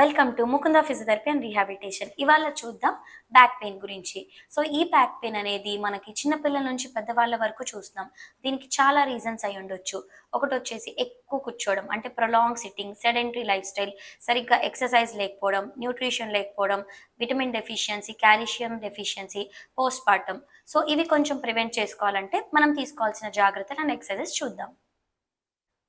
Welcome to Mukunda physiotherapy and rehabilitation. ఇవాళ చూద్దాం back pain గురించి. సో ఈ బ్యాక్ పెయిన్ అనేది మనకి చిన్నపిల్లల నుంచి పెద్దవాళ్ళ వరకు చూస్తున్నాం. దీనికి చాలా రీజన్స్ అయి ఉండొచ్చు. ఒకటొచ్చేసి ఎక్కువ కూర్చోవడం, అంటే prolong sitting, sedentary life style, సరిగ్గా ఎక్సర్సైజ్ లేకపోవడం, న్యూట్రిషన్ లేకపోవడం, vitamin deficiency, calcium deficiency, post partum. So ఇవి కొంచెం ప్రివెంట్ చేసుకోవాలంటే మనం తీసుకోవాల్సిన జాగ్రత్తలు అండ్ ఎక్సర్సైజెస్ చూద్దాం.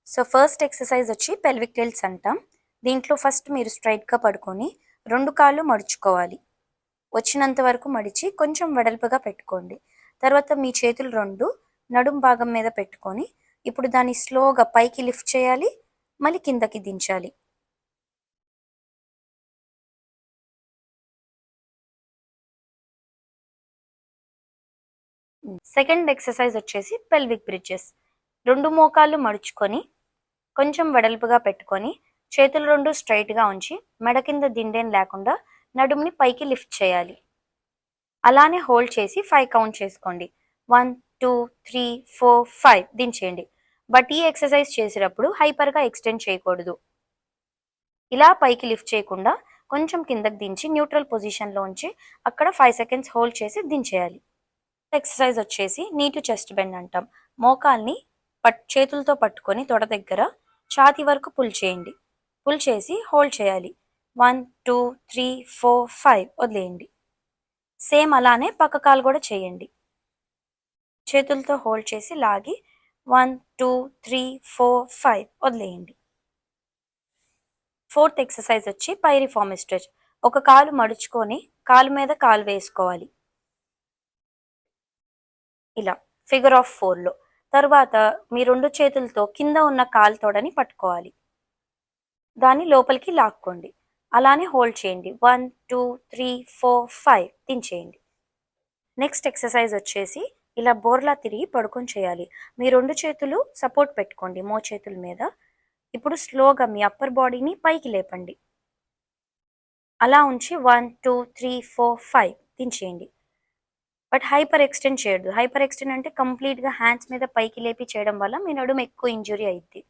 సో ఫస్ట్ ఎక్సర్సైజ్ వచ్చి పెల్విక్ టిల్ట్స్ అంటాం. దీంట్లో ఫస్ట్ మీరు స్ట్రైట్గా పడుకొని 2 కాళ్ళు మడుచుకోవాలి. వచ్చినంత వరకు మడిచి కొంచెం వెడల్పుగా పెట్టుకోండి. తర్వాత మీ చేతులు 2 నడుం భాగం మీద పెట్టుకొని ఇప్పుడు దాన్ని స్లోగా పైకి లిఫ్ట్ చేయాలి, మళ్ళీ కిందకి దించాలి. సెకండ్ ఎక్సర్సైజ్ వచ్చేసి పెల్విక్ బ్రిడ్జెస్. 2 మోకాళ్ళు మడుచుకొని కొంచెం వెడల్పుగా పెట్టుకొని చేతులు 2 స్ట్రైట్గా ఉంచి మెడ కింద దిండేం లేకుండా నడుముని పైకి లిఫ్ట్ చేయాలి. అలానే హోల్డ్ చేసి 5 కౌంట్ చేసుకోండి. 1 2 3 4 5 దించేయండి. బట్ ఈ ఎక్సర్సైజ్ చేసేటప్పుడు హైపర్గా ఎక్స్టెండ్ చేయకూడదు. ఇలా పైకి లిఫ్ట్ చేయకుండా కొంచెం కిందకి దించి న్యూట్రల్ పొజిషన్లో ఉంచి అక్కడ 5 సెకండ్స్ హోల్డ్ చేసి దించేయాలి. ఎక్సర్సైజ్ వచ్చేసి నీ టు చెస్ట్ బెండ్ అంటాం. మోకాల్ని చేతులతో పట్టుకొని తొడ దగ్గర ఛాతీ వరకు పుల్ చేయండి. పుల్ చేసి హోల్డ్ చేయాలి. 1 2 3 4 5 వదిలేయండి. సేమ్ అలానే పక్క కాలు కూడా చేయండి. చేతులతో హోల్డ్ చేసి లాగి 1 2 3 4 5 వదిలేయండి. ఫోర్త్ ఎక్సర్సైజ్ వచ్చి పైరిఫార్మ్ స్ట్రెచ్. ఒక కాలు మడుచుకొని కాలు మీద కాలు వేసుకోవాలి, ఇలా ఫిగర్ ఆఫ్ 4లో. తర్వాత మీ 2 చేతులతో కింద ఉన్న కాలు తొడని పట్టుకోవాలి, దాన్ని లోపలికి లాక్కోండి. అలానే హోల్డ్ చేయండి. 1 2 3 4 5 దించేయండి. నెక్స్ట్ ఎక్సర్సైజ్ వచ్చేసి ఇలా బోర్లా తిరిగి పడుకొని చేయాలి. మీ 2 చేతులు సపోర్ట్ పెట్టుకోండి మోచేతుల మీద. ఇప్పుడు స్లోగా మీ అప్పర్ బాడీని పైకి లేపండి. అలా ఉంచి 1 2 3 4 5 దించేయండి. బట్ హైపర్ ఎక్స్టెండ్ చేయొద్దు. హైపర్ ఎక్స్టెండ్ అంటే కంప్లీట్గా హ్యాండ్స్ మీద పైకి లేపి చేయడం వల్ల మీ నడుము ఎక్కువ ఇంజురీ అయింది.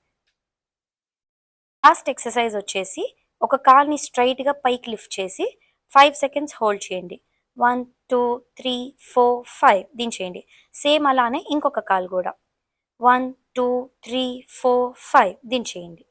లాస్ట్ ఎక్సర్సైజ్ వచ్చేసి ఒక కాల్ని స్ట్రైట్గా పైకి లిఫ్ట్ చేసి 5 సెకండ్స్ హోల్డ్ చేయండి. 1 2 3 4 5 దించేయండి. సేమ్ అలానే ఇంకొక కాల్ కూడా 1 2 3 4 5 దించేయండి.